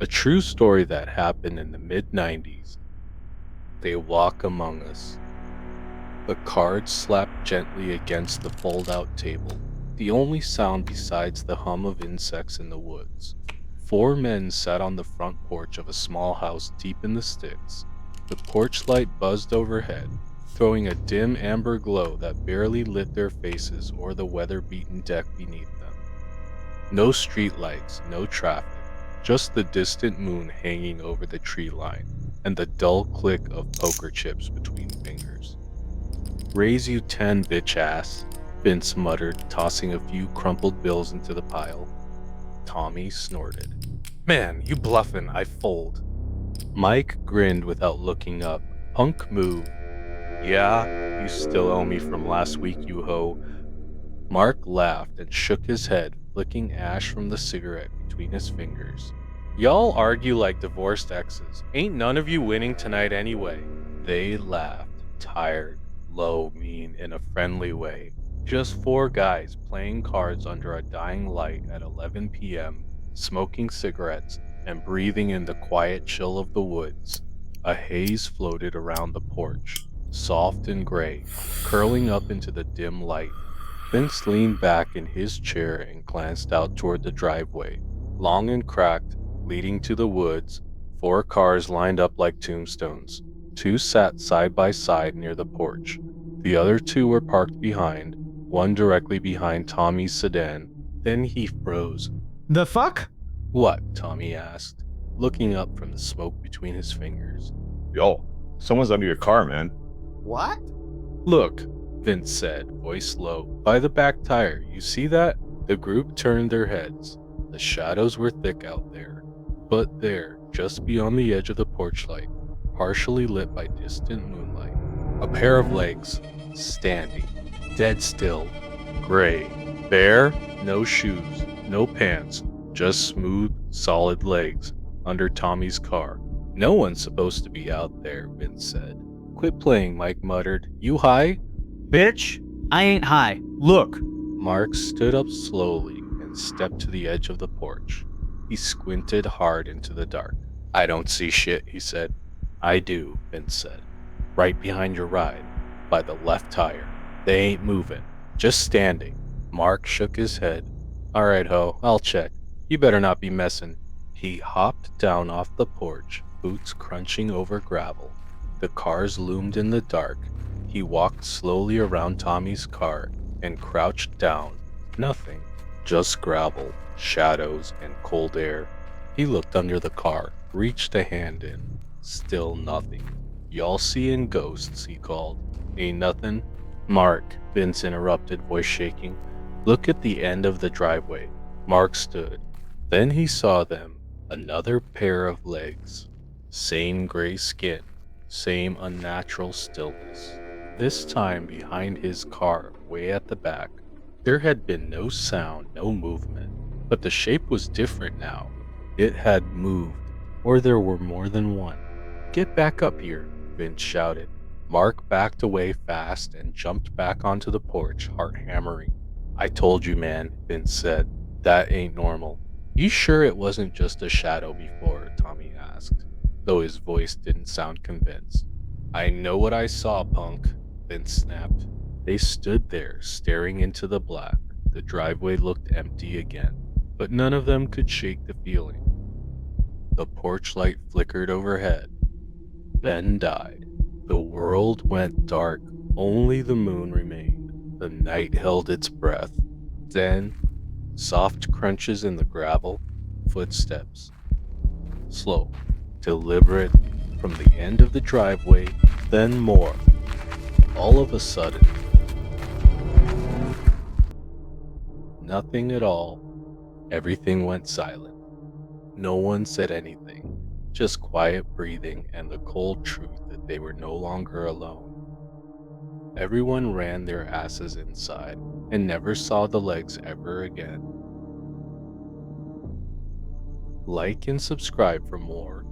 A true story that happened in the mid 90s. They walk among us. The cards slapped gently against the fold out table, the only sound besides the hum of insects in the woods. Four men sat on the front porch of a small house deep in the sticks. The porch light buzzed overhead, throwing a dim amber glow that barely lit their faces or the weather beaten deck beneath them. No street lights, no traffic, just the distant moon hanging over the tree line and the dull click of poker chips between fingers. Raise you 10, bitch ass, Vince muttered, tossing a few crumpled bills into the pile. Tommy snorted. Man, you bluffin', I fold. Mike grinned without looking up. Punk move. Yeah, you still owe me from last week, you hoe. Mark laughed and shook his head, flicking ash from the cigarette between his fingers. Y'all argue like divorced exes. Ain't none of you winning tonight anyway. They laughed, tired, low, mean, in a friendly way. Just four guys playing cards under a dying light at 11 p.m., smoking cigarettes and breathing in the quiet chill of the woods. A haze floated around the porch, soft and gray, curling up into the dim light. Vince leaned back in his chair and glanced out toward the driveway, long and cracked, leading to the woods. Four cars lined up like tombstones. Two sat side by side near the porch. The other two were parked behind, one directly behind Tommy's sedan. Then he froze. The fuck? What? Tommy asked, looking up from the smoke between his fingers. Yo, someone's under your car, man. What? Look, Vince said, voice low. By the back tire, you see that? The group turned their heads. The shadows were thick out there. But there, just beyond the edge of the porch light, partially lit by distant moonlight, a pair of legs, standing, dead still, gray, bare, no shoes, no pants, just smooth, solid legs, under Tommy's car. No one's supposed to be out there, Vince said. Quit playing, Mike muttered. You high? Bitch, I ain't high. Look. Mark stood up slowly and stepped to the edge of the porch. He squinted hard into the dark. I don't see shit, he said. I do, Vince said. Right behind your ride, by the left tire. They ain't moving, just standing. Mark shook his head. All right, ho, I'll check. You better not be messing. He hopped down off the porch, boots crunching over gravel. The cars loomed in the dark. He walked slowly around Tommy's car and crouched down. Nothing, just gravel, shadows, and cold air. He looked under the car, reached a hand in. Still nothing. Y'all seeing ghosts, he called. Ain't nothing? Mark, Vince interrupted, voice shaking. Look at the end of the driveway. Mark stood. Then he saw them. Another pair of legs. Same gray skin. Same unnatural stillness. This time behind his car, way at the back. There had been no sound, no movement, but the shape was different now. It had moved, or there were more than one. Get back up here, Vince shouted. Mark backed away fast and jumped back onto the porch, heart hammering. I told you, man, Vince said. That ain't normal. You sure it wasn't just a shadow before? Tommy asked, though his voice didn't sound convinced. I know what I saw, punk, Vince snapped. They stood there, staring into the black. The driveway looked empty again, but none of them could shake the feeling. The porch light flickered overhead. Then died. The world went dark. Only the moon remained. The night held its breath. Then, soft crunches in the gravel, footsteps. Slow, deliberate, from the end of the driveway, then more. All of a sudden, nothing at all. Everything went silent. No one said anything, just quiet breathing and the cold truth that they were no longer alone. Everyone ran their asses inside and never saw the legs ever again. Like and subscribe for more